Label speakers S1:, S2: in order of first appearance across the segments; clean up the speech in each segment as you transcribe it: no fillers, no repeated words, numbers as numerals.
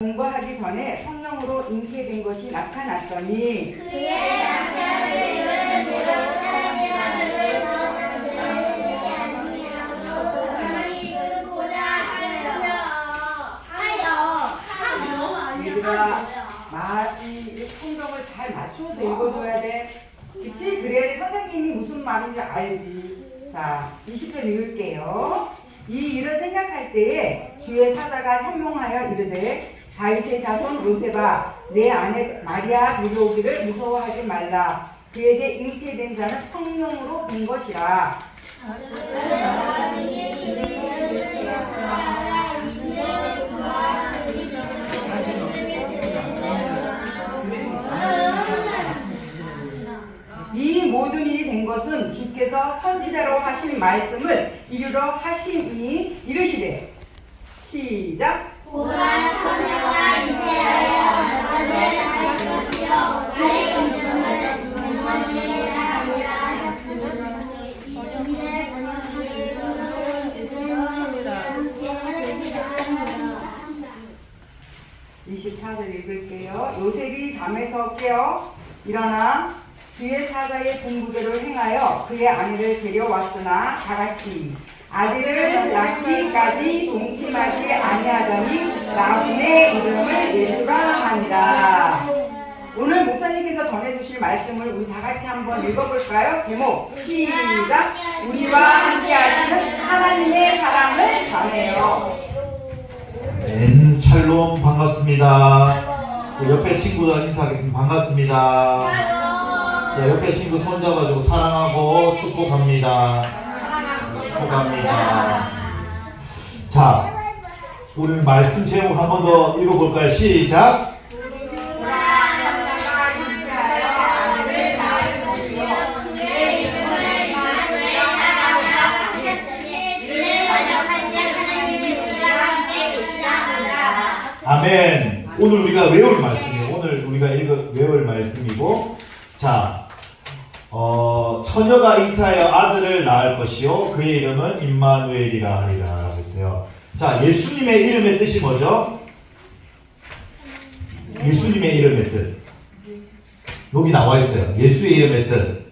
S1: 공부하기 전에 성령으로 잉태된 것이 나타났더니
S2: 그의 남편을
S1: 얘들아, 이 성경을 잘 맞추어서 읽어줘야 돼. 그치? 그래야 선생님이 무슨 말인지 알지. 자, 20절 읽을게요. 이 일을 생각할 때에 주의 사자가 현몽하여 이르되 다윗의 자손 요셉아, 내 아내 마리아 데려오기를 무서워하지 말라. 그에게 잉태된 자는 성령으로 된 것이라. 이 모든 일이 된 것은 주께서 선지자로 하신 말씀을 이루려 하심이니 이르시되. 시작.
S2: 보라 처녀가 잉태하여 아들을 낳을 것이요 그의 이름은 임마누엘이라 하리라 하였으니 이제 번역하기로는
S1: 24절 읽을게요. 요셉이 잠에서 깨어 일어나 주의 사자의 공부대로 행하여 그의 아내를 데려왔으나 다같이 아들을 낳기까지 동침하지 아니하더니 나훈의 이름을 예수라 하니라. 오늘 목사님께서 전해주실 말씀을 우리 다같이 한번 읽어볼까요? 제목 시작. 우리와 함께 하시는 하나님의 사랑을 전해요.
S3: 샬롬, 반갑습니다. 옆에 친구들 인사하겠습니다. 반갑습니다. 자, 옆에 친구 손잡아주고 사랑하고 축복합니다. 축복합니다. 자, 우리 말씀 제목 한 번 더 읽어볼까요? 시작. 아멘. 오늘 우리가 외울 말씀이에요. 오늘 우리가 외울 말씀이고, 자, 처녀가 잉태하여 아들을 낳을 것이요 그의 이름은 임마누엘이라 하리라 라고 했어요. 자, 예수님의 이름의 뜻이 뭐죠? 예수님의 이름의 뜻. 여기 나와 있어요. 예수의 이름의 뜻.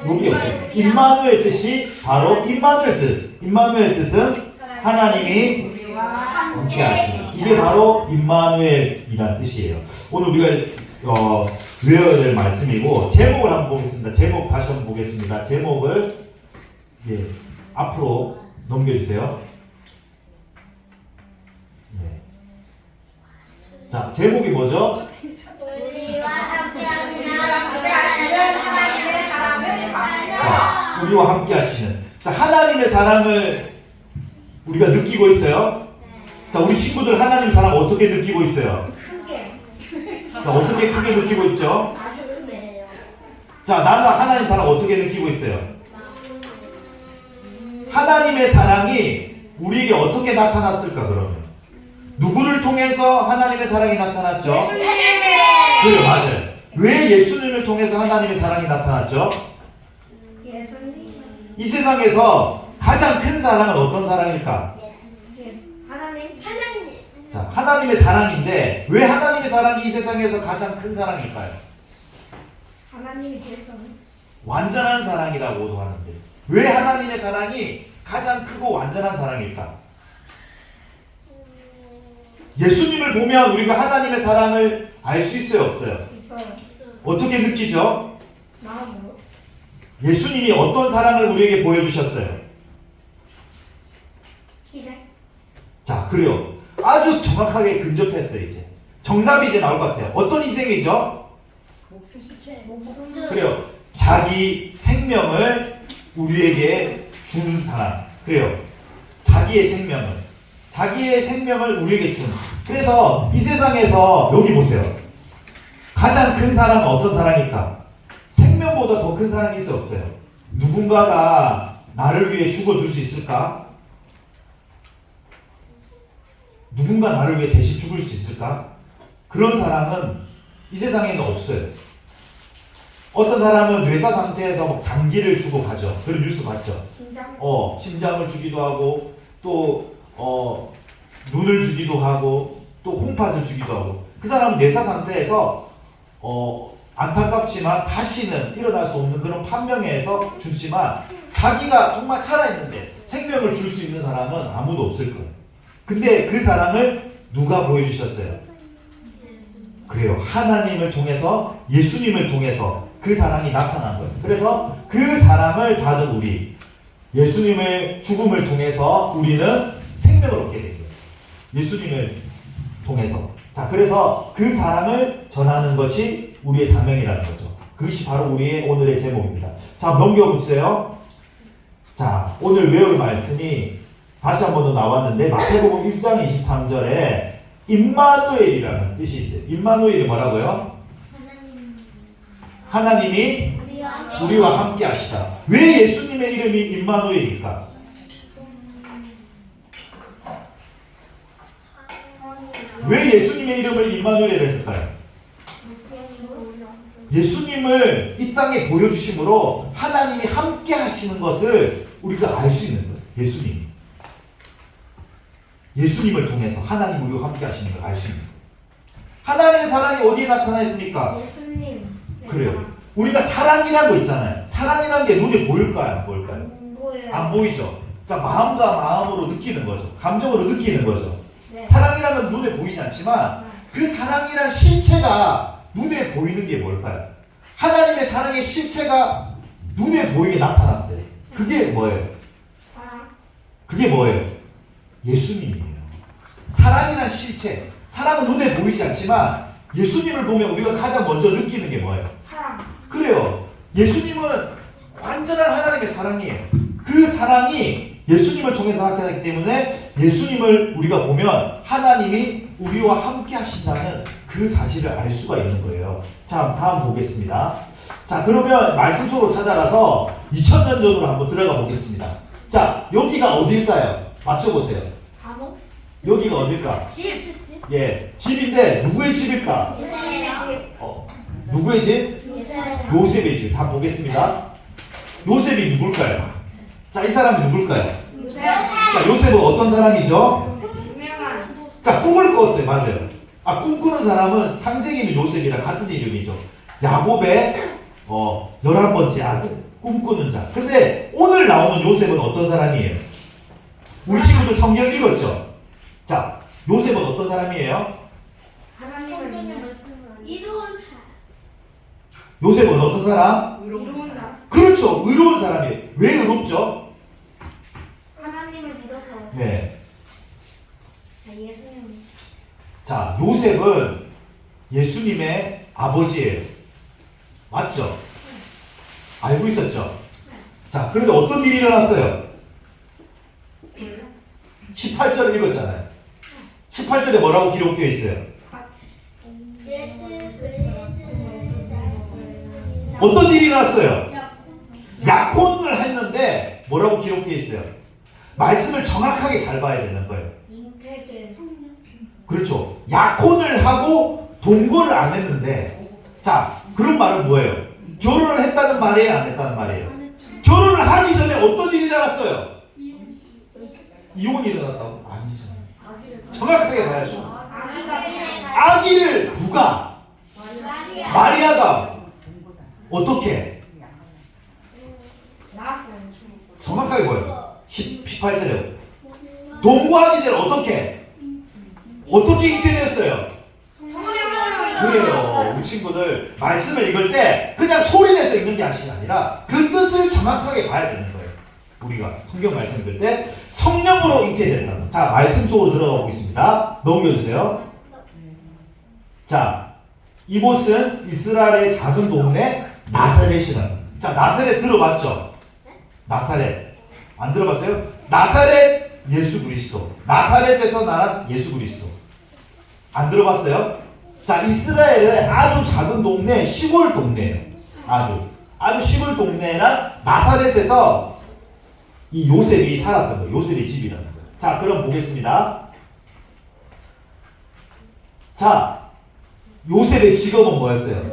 S3: 여기 없죠. 임마누엘 뜻이 바로 임마누엘 뜻. 임마누엘 뜻은 하나님이 함께 하시는. 이게 바로 임마누엘이라는 뜻이에요. 오늘 우리가 외워야 될 말씀이고, 제목을 한번 보겠습니다. 제목 다시 한번 보겠습니다. 제목을 앞으로 넘겨주세요. 네. 자, 제목이 뭐죠?
S2: 우리와 함께 하시는 하나님의 사랑을
S3: 자, 우리와 함께 하시는. 자, 하나님의 사랑을 우리가 느끼고 있어요. 자, 우리 친구들 하나님 사랑 어떻게 느끼고 있어요?
S2: 크게
S3: 자, 어떻게 크게 느끼고 있죠?
S2: 아주 크게요.
S3: 자, 나는 하나님 사랑 어떻게 느끼고 있어요? 하나님의 사랑이 우리에게 어떻게 나타났을까, 그러면? 누구를 통해서 하나님의 사랑이 나타났죠? 그래요, 맞아요. 왜 예수님을 통해서 하나님의 사랑이 나타났죠?
S2: 예수님.
S3: 이 세상에서 가장 큰 사랑은 어떤 사랑일까?
S2: 하나님.
S3: 자, 하나님의 사랑인데 왜 하나님의 사랑이 이 세상에서 가장 큰 사랑일까요?
S2: 하나님이 계셔.
S3: 완전한 사랑이라고도 하는데 왜 하나님의 사랑이 가장 크고 완전한 사랑일까? 예수님을 보면 우리가 하나님의 사랑을 알 수 있어요, 없어요?
S2: 있어요.
S3: 어떻게 느끼죠?
S2: 나도.
S3: 예수님이 어떤 사랑을 우리에게 보여주셨어요?
S2: 희생.
S3: 자, 그래요. 아주 정확하게 근접했어요. 이제 정답이 이제 나올 것 같아요. 어떤 희생이죠?
S2: 목숨.
S3: 그래요. 자기 생명을 우리에게 주는 사람. 그래요. 자기의 생명을 우리에게 주는. 그래서 이 세상에서 여기 보세요. 가장 큰 사랑은 어떤 사랑일까? 생명보다 더 큰 사랑이 있어요, 없어요? 누군가가 나를 위해 죽어줄 수 있을까? 누군가 나를 위해 대신 죽을 수 있을까? 그런 사랑은 이 세상에는 없어요. 어떤 사람은 뇌사 상태에서 막 장기를 주고 가죠. 그런 뉴스 봤죠?
S2: 심장.
S3: 심장을 주기도 하고 또 눈을 주기도 하고 또 콩팥을 주기도 하고 그 사람은 뇌사 상태에서 안타깝지만 다시는 일어날 수 없는 그런 판명회에서 주지만 자기가 정말 살아있는데 생명을 줄 수 있는 사람은 아무도 없을 거예요. 근데 그 사랑을 누가 보여주셨어요? 그래요. 하나님을 통해서 예수님을 통해서 그 사랑이 나타난 거예요. 그래서 그 사랑을 받은 우리 예수님의 죽음을 통해서 우리는 생명을 얻게 된 거예요. 예수님을 통해서. 자, 그래서 그 사랑을 전하는 것이 우리의 사명이라는 거죠. 그것이 바로 우리의 오늘의 제목입니다. 자, 넘겨보세요. 자, 오늘 외울 말씀이 다시 한 번 더 나왔는데 마태복음 1장 23절에 임마누엘이라는 뜻이 있어요. 임마누엘이 뭐라고요? 하나님이 우리와 함께 하시다. 왜 예수님의 이름이 임마누엘일까? 왜 예수님의 이름을 임마누엘이라 했을까요? 예수님을 이 땅에 보여주심으로 하나님이 함께 하시는 것을 우리가 알 수 있는 거예요. 예수님. 예수님을 통해서 하나님 우리와 함께 하시는 걸 알 수 있는 거예요. 하나님의 사랑이 어디에 나타나 있습니까?
S2: 예수님.
S3: 그래요. 우리가 사랑이라는 거 있잖아요. 사랑이라는 게 눈에 보일까요? 안 보일까요?
S2: 보여요.
S3: 안 보이죠. 그러니까 마음과 마음으로 느끼는 거죠. 감정으로 느끼는 거죠.
S2: 네.
S3: 사랑이라는 건 눈에 보이지 않지만 그 사랑이란 실체가 눈에 보이는 게 뭘까요? 하나님의 사랑의 실체가 눈에 보이게 나타났어요. 그게 뭐예요?
S2: 사랑.
S3: 그게 뭐예요? 예수님이에요. 사랑이란 실체. 사랑은 눈에 보이지 않지만 예수님을 보면 우리가 가장 먼저 느끼는 게 뭐예요?
S2: 사랑.
S3: 그래요. 예수님은 완전한 하나님의 사랑이에요. 그 사랑이 예수님을 통해서 나타나기 때문에 예수님을 우리가 보면 하나님이 우리와 함께 하신다는 그 사실을 알 수가 있는 거예요. 자, 다음 보겠습니다. 자, 그러면 말씀 속으로 찾아가서 2000년 전으로 한번 들어가 보겠습니다. 자, 여기가 어딜까요? 맞춰보세요.
S2: 감옥.
S3: 여기가 어딜까?
S2: 집.
S3: 예, 집인데 누구의 집일까? 누구의 집? 요셉의 집. 다 보겠습니다. 요셉이 누굴까요? 자, 이 사람이 누굴까요? 자, 요셉은 어떤 사람이죠?
S2: 유명한.
S3: 자, 꿈을 꿨어요. 맞아요. 꿈꾸는 사람은 창세기는 요셉이랑 같은 이름이죠. 야곱의 11번째 아들. 꿈꾸는 자. 근데 오늘 나오는 요셉은 어떤 사람이에요? 우리 친구들 성경 읽었죠? 자, 요셉은 어떤 사람이에요?
S2: 하나님을 믿는
S3: 요셉은 어떤 사람?
S2: 이로운 자.
S3: 그렇죠. 의로운 사람이에요. 왜 의롭죠?
S2: 하나님을 믿어서.
S3: 네.
S2: 예수님.
S3: 자, 요셉은 예수님의 아버지예요. 맞죠? 알고 있었죠? 자, 그런데 어떤 일이 일어났어요? 18절을 읽었잖아요. 18절에 뭐라고 기록되어 있어요? 어떤 일이 일어났어요? 약혼을 했는데 뭐라고 기록되어 있어요? 말씀을 정확하게 잘 봐야 되는 거예요.
S2: 잉태된.
S3: 그렇죠. 약혼을 하고 동거를 안 했는데, 자, 그런 말은 뭐예요? 결혼을 했다는 말이에요, 안 했다는 말이에요? 결혼을 하기 전에 어떤 일이 일어났어요? 이혼이 일어났다고? 아니잖아요. 정확하게 봐야죠. 아기를 누가? 마리아가 어떻게?
S2: 나왔어요.
S3: 정확하게 보여요. 18절에 동거하기 전에 어떻게? 어떻게 잉태됐어요? 그래요. 우리 친구들 말씀을 읽을 때 그냥 소리내서 읽는 게 아니라 그 뜻을 정확하게 봐야 되는 거예요. 우리가 성경 말씀 읽을 때 성령으로 잉태된다. 자, 말씀 속으로 들어가 보겠습니다. 넘겨주세요. 자, 이곳은 이스라엘의 작은 동네 나사렛이라는. 자, 나사렛 들어봤죠? 나사렛 안 들어봤어요? 나사렛 예수 그리스도. 나사렛에서 나란 예수 그리스도. 안 들어봤어요? 자, 이스라엘의 아주 작은 동네, 시골 동네예요. 아주 시골 동네나 나사렛에서 이 요셉이 살았던 거예요. 요셉의 집이라는 거예요. 자, 그럼 보겠습니다. 자, 요셉의 직업은 뭐였어요?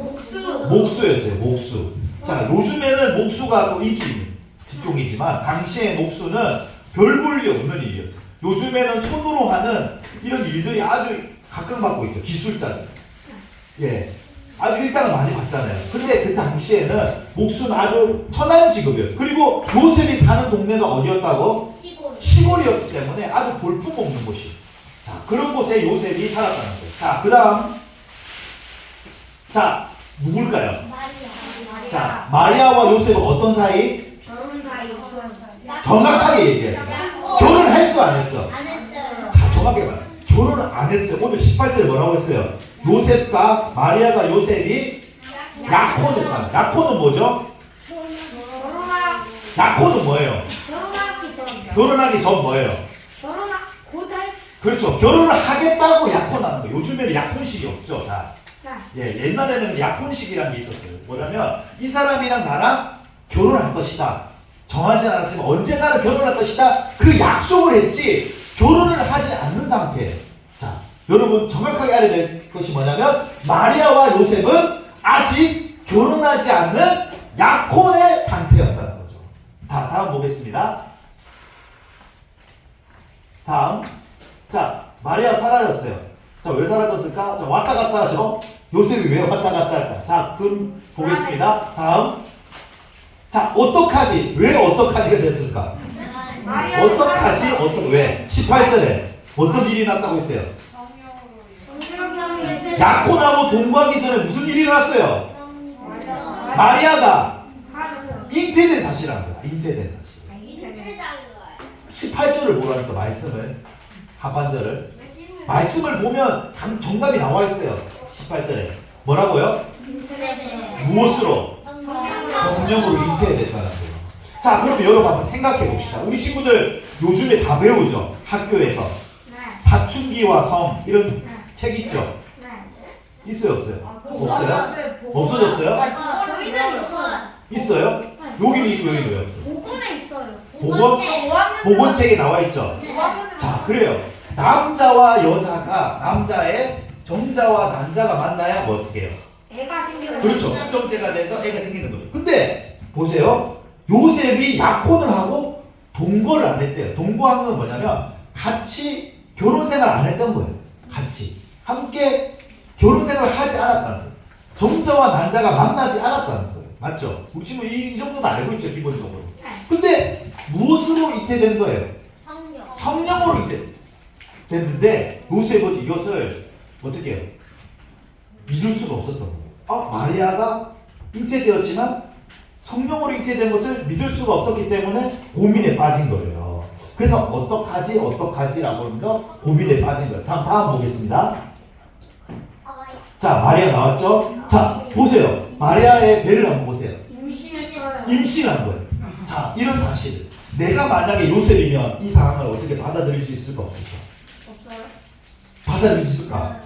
S3: 목수였어요. 목수. 자, 요즘에는 목수가 또 인기 있는 직종이지만 당시의 목수는 별 볼 일 없는 일이었어요. 요즘에는 손으로 하는 이런 일들이 아주 각광받고 있죠. 기술자들. 예. 아주 일당을 많이 받잖아요. 근데 그 당시에는 목수는 아주 천한 직업이었어요. 그리고 요셉이 사는 동네가 어디였다고? 시골이었기 때문에 아주 볼품없는 곳이. 자, 그런 곳에 요셉이 살았다는 거예요. 자, 그 다음. 자, 누굴까요? 자, 마리아와 요셉은 어떤 사이?
S2: 결혼 사이.
S3: 정확하게 얘기해요. 결혼을 했어, 안 했어?
S2: 안 했어요.
S3: 자, 정확하게 말해요. 결혼을 안 했어요. 오늘 18절에 뭐라고 했어요? 요셉과 마리아가 요셉이 약혼했다. 약혼은 뭐죠? 약혼은 뭐예요?
S2: 결혼하기 전.
S3: 결혼하기 전 뭐예요?
S2: 고달.
S3: 그렇죠. 결혼을 하겠다고 약혼하는 거예요. 요즘에는 약혼식이 없죠. 자, 예, 옛날에는 약혼식이라는 게 있었어요. 뭐냐면 이 사람이랑 나랑 결혼할 것이다. 정하지 않았지만 언젠가는 결혼할 것이다. 그 약속을 했지 결혼을 하지 않는 상태. 자, 여러분 정확하게 알아야 될 것이 뭐냐면 마리아와 요셉은 아직 결혼하지 않는 약혼의 상태였다는 거죠. 다음 보겠습니다. 다음. 자, 마리아 사라졌어요. 자, 왜 사라졌을까? 자, 왔다 갔다 하죠. 요셉이 왜 왔다 갔다 할까? 자, 그럼 보겠습니다. 다음. 자, 어떡하지? 왜 어떡하지가 됐을까? 어떡하지? 왜? 18절에 어떤 일이 났다고 했어요? 약혼하고 동거하기 전에 무슨 일이 일어났어요? 마리아가 잉태된 사실이란 거야. 잉태된 사실. 18절을 보라니까 말씀을 하반절을 말씀을 보면 정답이 나와 있어요. 18절에 뭐라고요? 무엇으로? 성령으로 잉태됐다는 거예요. 자, 그럼 여러분 한번 생각해 봅시다. 우리 친구들 요즘에 다 배우죠. 학교에서 사춘기와 성 이런 책 있죠. 있어요, 없어요? 없어요? 없어졌어요?
S2: 저희는 있어요.
S3: 있어요? 여기는 있고 여기는 왜 없어요?
S2: 보건에 있어요.
S3: 보건책에 나와 있죠. 자, 그래요. 남자와 여자가 남자의 정자와 난자가 만나야 뭐 어떻게 해요?
S2: 애가 생겨요.
S3: 그렇죠. 수정제가 돼서 애가 생기는 거죠. 근데 보세요. 요셉이 약혼을 하고 동거를 안 했대요. 동거한 건 뭐냐면 같이 결혼 생활 안 했던 거예요. 같이 함께 결혼 생활을 하지 않았다는 거예요. 정자와 난자가 만나지 않았다는 거예요. 맞죠? 우리 친구 이 정도는 알고 있죠, 기본적으로. 근데 무엇으로 잉태된 거예요? 성령으로 잉태됐는데 요셉은 이것을 어떻게 해요? 믿을 수가 없었던 거예요. 마리아가 잉태되었지만 성령으로 잉태된 것을 믿을 수가 없었기 때문에 고민에 빠진 거예요. 그래서 어떡하지라고 하면서 고민에 빠진 거예요. 다음 보겠습니다. 자, 마리아 나왔죠? 자, 보세요. 마리아의 배를 한번 보세요. 임신한 거예요. 자, 이런 사실. 내가 만약에 요셉이면 이 상황을 어떻게 받아들일 수 있을까 없을까? 받아들일 수 있을까?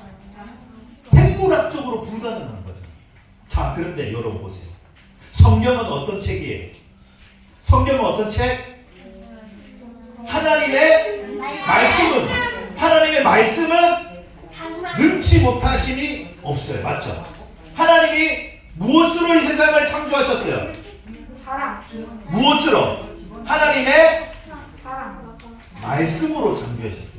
S3: 생물학적으로 불가능한 거죠. 자, 그런데 여러분 보세요. 성경은 어떤 책이에요? 성경은 어떤 책? 하나님의 말씀은 능치 못하심이 없어요. 맞죠? 하나님이 무엇으로 이 세상을 창조하셨어요? 무엇으로? 하나님의 말씀으로 창조하셨어요.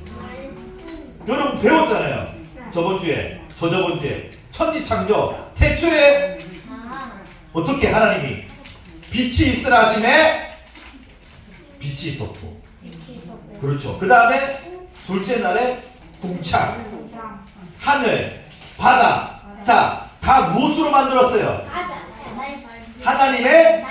S3: 여러분 배웠잖아요. 저저번 주에 천지창조 태초에 어떻게 하나님이 빛이 있으라 하심에 빛이 있었고, 그렇죠. 그 다음에 둘째 날에 궁창, 하늘, 바다. 자, 다 무엇으로 만들었어요? 하나님의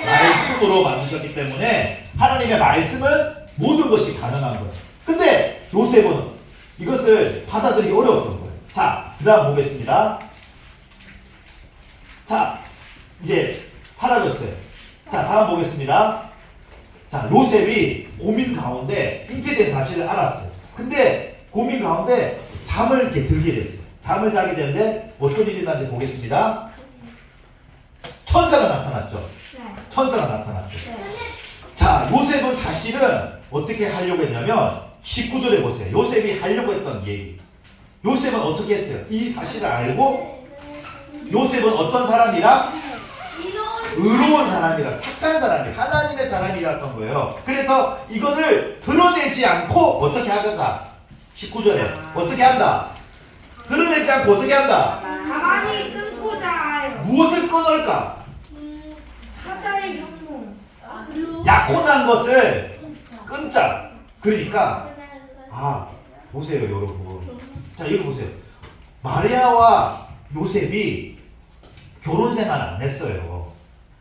S3: 말씀으로 만드셨기 때문에 하나님의 말씀은 모든 것이 가능한 거예요. 근데 요셉은 이것을 받아들이기 어려웠던 거예요. 자, 그 다음 보겠습니다. 자, 이제 사라졌어요. 자, 다음 보겠습니다. 자, 요셉이 고민 가운데 잉태된 사실을 알았어요. 근데 고민 가운데 잠을 이렇게 들게 됐어요. 잠을 자게 되는데 어떤 일이 났는지 보겠습니다. 천사가 나타났죠. 천사가 나타났어요. 자, 요셉은 사실은 어떻게 하려고 했냐면 19절에 보세요. 요셉이 하려고 했던 얘기. 요셉은 어떻게 했어요? 이 사실을 알고 요셉은 어떤 사람이라? 의로운 사람이라, 착한 사람이라, 하나님의 사람이라 했던 거예요. 그래서 이거를 드러내지 않고 어떻게 하다가 19절에 어떻게 한다? 드러내지 않고 어떻게 한다?
S2: 가만히 끊고 자요.
S3: 무엇을 끊을까?
S2: 사자의 흉무.
S3: 약혼한 것을 끊자. 그러니까 보세요 여러분. 자 이거 보세요. 마리아와 요셉이 결혼 생활 안 했어요.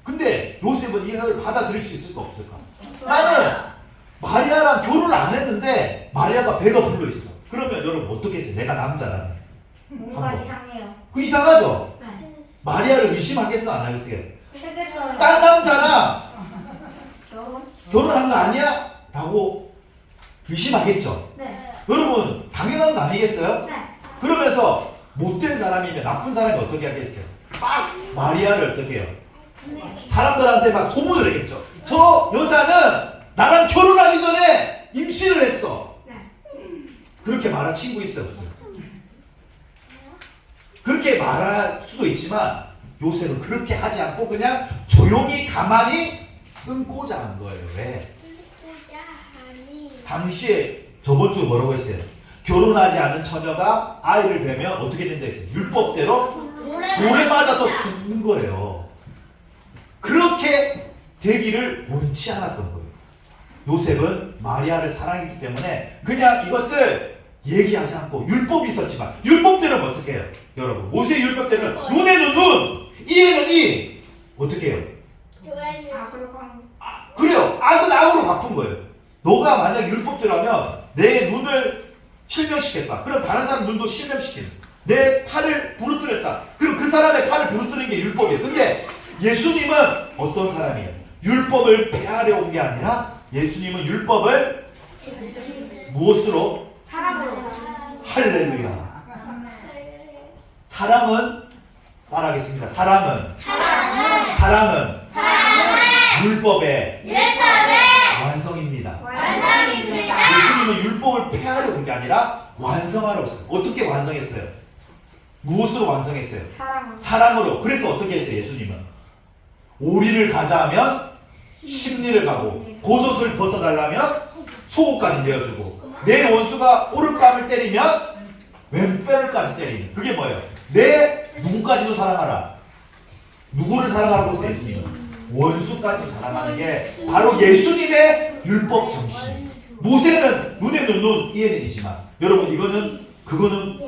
S3: 근데 요셉은 이걸 받아들일 수 있을까 없을까? 나는 마리아랑 결혼을 안 했는데 마리아가 배가 불러 있어. 그러면 여러분 어떻게 했어요? 내가 남자라면
S2: 뭔가
S3: 한번.
S2: 이상해요.
S3: 그 이상하죠?
S2: 네.
S3: 마리아를 의심하겠어 안 하겠어요?
S2: 되겠어요.
S3: 딴 남자랑
S2: 결혼?
S3: 결혼한 거 아니야? 라고 의심하겠죠?
S2: 네.
S3: 여러분 당연한 거 아니겠어요?
S2: 네.
S3: 그러면서 못된 사람이면 나쁜 사람이 어떻게 하겠어요? 막 마리아를 어떻게 해요? 사람들한테 막 소문을 내겠죠. 저 여자는 나랑 결혼하기 전에 임신을 했어.
S2: 네.
S3: 그렇게 말할 친구 있어요 없어요? 그렇게 말할 수도 있지만 요셉은 그렇게 하지 않고 그냥 조용히 가만히 끊고자 한 거예요. 왜? 당시에 저번 주 뭐라고 했어요? 결혼하지 않은 처녀가 아이를 뵈면 어떻게 된다 했어요? 율법대로 돌에 맞아서 죽는 거예요. 그렇게 되기를 원치 않았던 거예요. 요셉은 마리아를 사랑했기 때문에 그냥 이것을 얘기하지 않고 율법이 있었지만 율법대로는 어떻게 해요? 여러분 모세의 율법대로는 눈에는 눈, 이에는 이 어떻게 해요? 그래요. 악은 악으로 갚은 거예요. 너가 만약 율법대로 하면 내 눈을 실명시켰다. 그럼 다른 사람 눈도 실명시키는. 내 팔을 부르뜨렸다. 그럼 그 사람의 팔을 부르뜨리는 게 율법이에요. 근데 예수님은 어떤 사람이에요? 율법을 폐하려 온 게 아니라 예수님은 율법을 무엇으로?
S2: 사랑으로.
S3: 할렐루야. 사랑은 따라하겠습니다. 사랑은 율법의 완성입니다. 예수님은 율법을 폐하려 온 게 아니라 완성하러 왔어요. 어떻게 완성했어요? 무엇으로 완성했어요? 사랑으로. 그래서 어떻게 했어요? 예수님은 오리를 가자 하면 십리를 가고 겉옷을 벗어달라면 속옷까지 내어주고 내 원수가 오른뺨을 때리면 왼뺨까지 때리는. 그게 뭐예요? 내 누구까지도 사랑하라. 누구를 사랑하라고 했어요? 예수님은 원수까지도 사랑하는 게 바로 예수님의 율법 정신이에요. 모세는 눈에는 눈, 이에는 이지만 여러분 그거는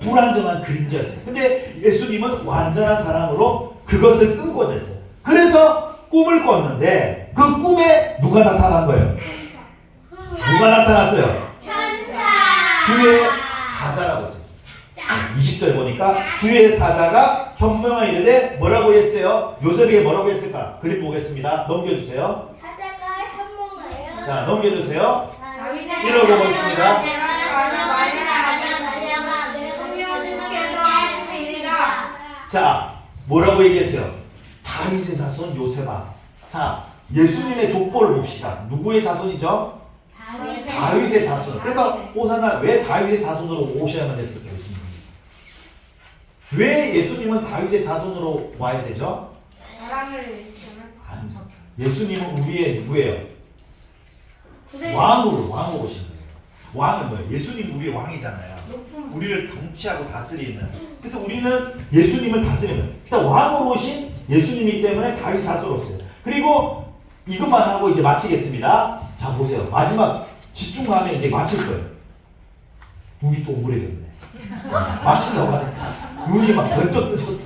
S3: 불완전한 그림자였어요. 근데 예수님은 완전한 사랑으로 그것을 끊고자 했어요. 그래서 꿈을 꿨는데 그 꿈에 누가 나타난 거예요? 누가 나타났어요? 주의 사자라고 했어요. 20절 보니까 주의 사자가 현명하게 이르되 뭐라고 했어요? 요셉에게 뭐라고 했을까? 그림 보겠습니다. 넘겨주세요. 자, 넘겨주세요. 읽어보겠습니다. 자, 뭐라고 얘기했어요? 다윗의 자손 요셉아. 자, 예수님의 족보를 봅시다. 누구의 자손이죠? 다윗의 자손. 그래서 호산나 왜 다윗의 자손으로 오셔야만 됐을까요? 예수님. 왜 예수님은 다윗의 자손으로 와야 되죠? 예수님은 우리의 누구예요? 왕으로 오신 거예요. 왕은 뭐예요? 예수님 우리의 왕이잖아요. 우리를 통치하고 다스리는. 그래서 우리는 예수님을 다스리는. 그래서 왕으로 오신 예수님이기 때문에 다윗 자손으로 오세요. 그리고 이것만 하고 이제 마치겠습니다. 자 보세요. 마지막 집중하면 이제 마칠 거예요. 눈이 또 우울해졌네. 마친다고 하니까 눈이 막 번쩍 뜨졌어.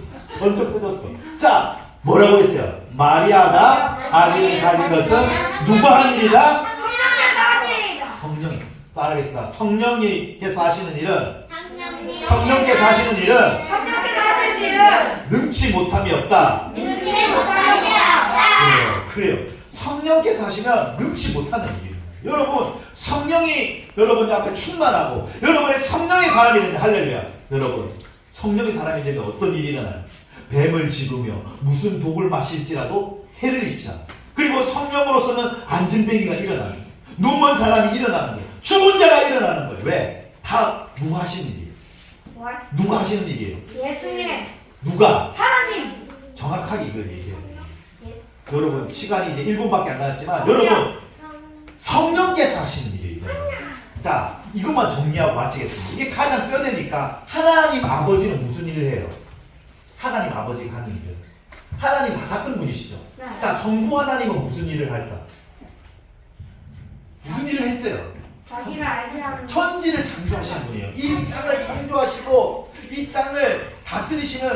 S3: 자 뭐라고 했어요? 마리아가 아기를 가진 것은 누가 한 일이다? 성령이. 따라하겠습니다. 성령께서 하시는 일은 능치 못함이 없다. 그래요. 성령께서 하시면 능치 못하는 일이에요. 여러분 성령이 여러분 앞에 충만하고 여러분의 성령의 사람이 되면 할렐루야. 여러분 성령의 사람이 되면 어떤 일이 일어나요? 뱀을 집으며 무슨 독을 마실지라도 해를 입자. 그리고 성령으로서는 안진뱅이가 일어나는 거예요. 눈먼 사람이 일어나는 거예요. 죽은 자가 일어나는 거예요. 왜? 다 누가 하시는 일이에요? 누가 하시는 일이에요?
S2: 예수님.
S3: 누가?
S2: 하나님.
S3: 정확하게 이걸 얘기해요. 여러분 시간이 이제 1분밖에 안 남았지만 여러분 성령께서 하시는 일이에요. 자, 이것만 정리하고 마치겠습니다. 이게 가장 뼈대니까 하나님 아버지는 무슨 일을 해요? 하나님 아버지가 하는 일을. 하나님 다 같은 분이시죠?
S2: 네.
S3: 자, 성부 하나님은 무슨 일을 할까? 무슨 일을 했어요?
S2: 자기를 알게 하는
S3: 천지를 창조하신 분이에요. 이 땅을 창조하시고 이 땅을 다스리시는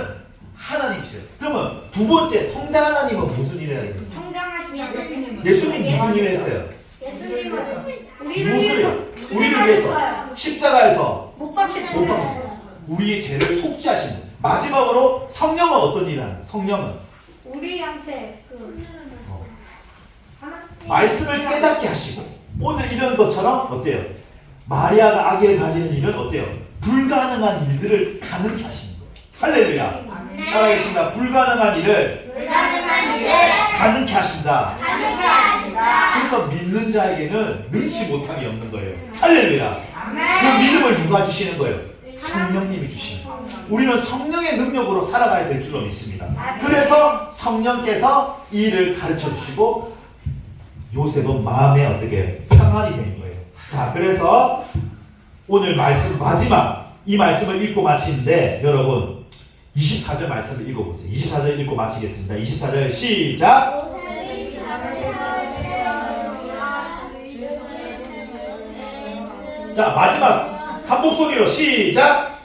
S3: 하나님이세요. 그러면 두 번째 성자 하나님은 무슨 일을 했어요?
S2: 성장하시는
S3: 예수님 무슨 일을 했어요?
S2: 예수님은 우리를
S3: 무엇을
S2: 위해서
S3: 해요? 우리를 위해서 십자가에서
S2: 못 박혀
S3: 못 박혀 우리의 죄를 속죄하신 분. 마지막으로 성령은 어떤 일을 하는? 성령은
S2: 우리한테 그
S3: 말씀을 깨닫게 하시고 오늘 이런 것처럼 어때요? 마리아가 아기를 가지는 일은 어때요? 불가능한 일들을 가능케 하시는 거예요. 할렐루야. 따라하겠습니다. 불가능한 일을 가능케 하신다. 그래서 믿는 자에게는 능치 못함이 없는 거예요. 할렐루야. 그 믿음을 누가 주시는 거예요? 성령님이 주시는 거예요. 우리는 성령의 능력으로 살아가야 될 줄로 믿습니다. 그래서 성령께서 이 일을 가르쳐 주시고 요셉은 마음에 어떻게 평안이 되는 거예요. 자, 그래서 오늘 말씀 마지막 이 말씀을 읽고 마치는데 여러분 24절 말씀을 읽어보세요. 24절 읽고 마치겠습니다. 24절 시작. 자, 마지막 한 목소리로 시작.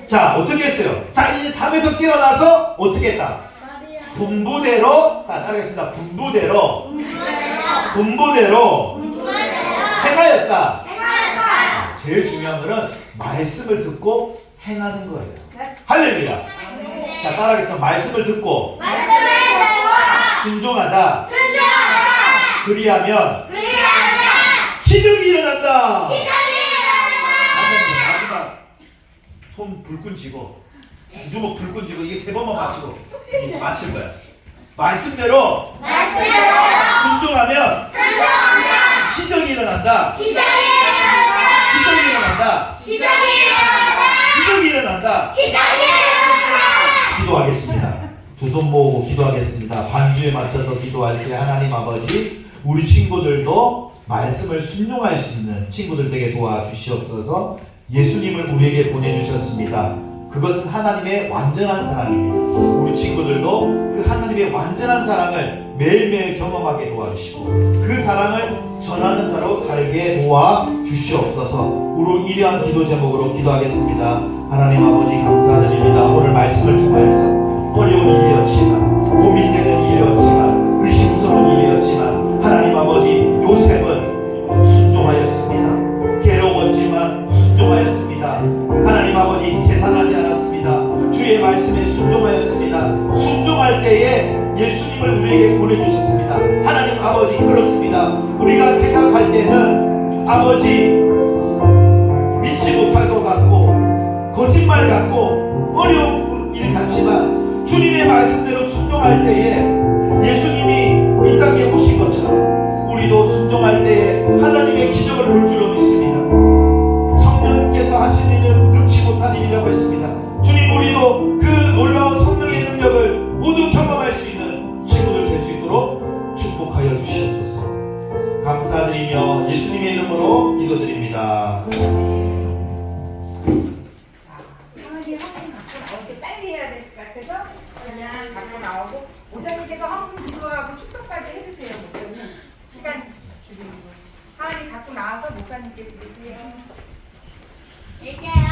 S3: 자, 어떻게 했어요? 자, 이제 잠에서 깨어나서 어떻게 했다? 분부대로, 따라하겠습니다. 분부대로 행하였다. 제일 중요한 거는 말씀을 듣고 행하는 거예요. 할렐루야. 자, 따라하겠습니다. 말씀을 듣고 순종하자. 그리하면 기적이 일어난다. 마지막 손 불끈 쥐고 주먹 불끈 쥐고 이게 3번만 맞추고 마칠 거야. 말씀대로 순종하면 기적이 일어난다. 기적이 일어난다. 기도하겠습니다. 두 손 모으고 기도하겠습니다. 반주에 맞춰서 기도할 때 하나님 아버지 우리 친구들도 말씀을 순종할 수 있는 친구들 되게 도와주시옵소서. 예수님을 우리에게 보내주셨습니다. 그것은 하나님의 완전한 사랑입니다. 우리 친구들도 그 하나님의 완전한 사랑을 매일매일 경험하게 도와주시고 그 사랑을 전하는 자로 살게 도와주시옵소서. 우리 이러한 기도 제목으로 기도하겠습니다. 하나님 아버지 감사드립니다. 오늘 말씀을 통하여서 어려운 일이었지만 고민되는 일이었지만 의심스러운 일이었지만 하나님 아버지 요셉은 순종하였습니다. 괴로웠지만 순종하였습니다. 하나님 아버지 계산하지 않았습니다. 주의 말씀에 순종하였습니다. 순종할 때에 예수님을 우리에게 보내주셨습니다. 하나님 아버지 그렇습니다. 우리가 생각할 때는 아버지 믿지 못할 것 같고 거짓말 같고 어려운 일 같지만 주님의 말씀대로 순종할 때에 예수님이 이 땅에 오신 것처럼 우리도 순종할 때에 하나님의 기적을 볼 줄로 믿습니다. 성령께서 하신 일은 능치 못한 일이라고 했습니다. 주님 우리도 그 놀라운 성령의 능력을 모두 경험할 수 있는 친구들 될 수 있도록 축복하여 주시옵소서. 감사드리며 예수님의 이름으로 기도드립니다.
S1: 빨리 해야 될 것 같아서 그냥 갖고 나오고 목사님께서 헌금 기도하고 축도까지 해주세요. 목사님 시간 주시고 하나님 갖고 나와서 목사님께 드리세요.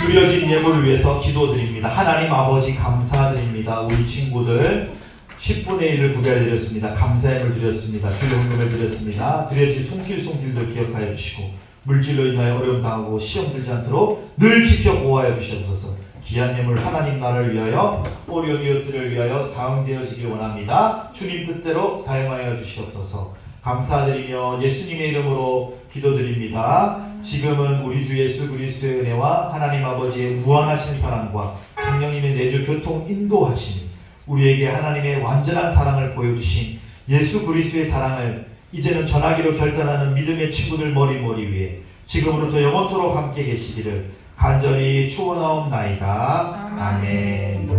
S3: 드려진 예물을 위해서 기도드립니다. 하나님 아버지 감사드립니다. 우리 친구들 10분의 1을 구별드렸습니다. 감사함을 드렸습니다. 주의 헌금을 드렸습니다. 드려진 손길도 기억하여 주시고 물질로 인하여 어려움 당하고 시험 들지 않도록 늘 지켜 보호하여 주시옵소서. 귀한 예물 하나님 나라를 위하여 어려운 이웃들을 위하여 사용되어지길 원합니다. 주님 뜻대로 사용하여 주시옵소서. 감사드리며 예수님의 이름으로 기도드립니다. 지금은 우리 주 예수 그리스도의 은혜와 하나님 아버지의 무한하신 사랑과 성령님의 내주 교통 인도하심이 우리에게 하나님의 완전한 사랑을 보여주신 예수 그리스도의 사랑을 이제는 전하기로 결단하는 믿음의 친구들 머리 위에 지금으로부터 영원토록 함께 계시기를 간절히 축원하옵나이다. 아멘.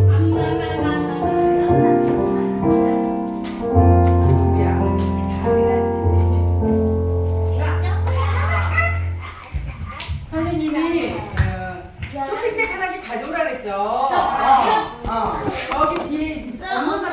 S1: 선생님이 쇼핑백 하나씩 가져오라 그랬죠.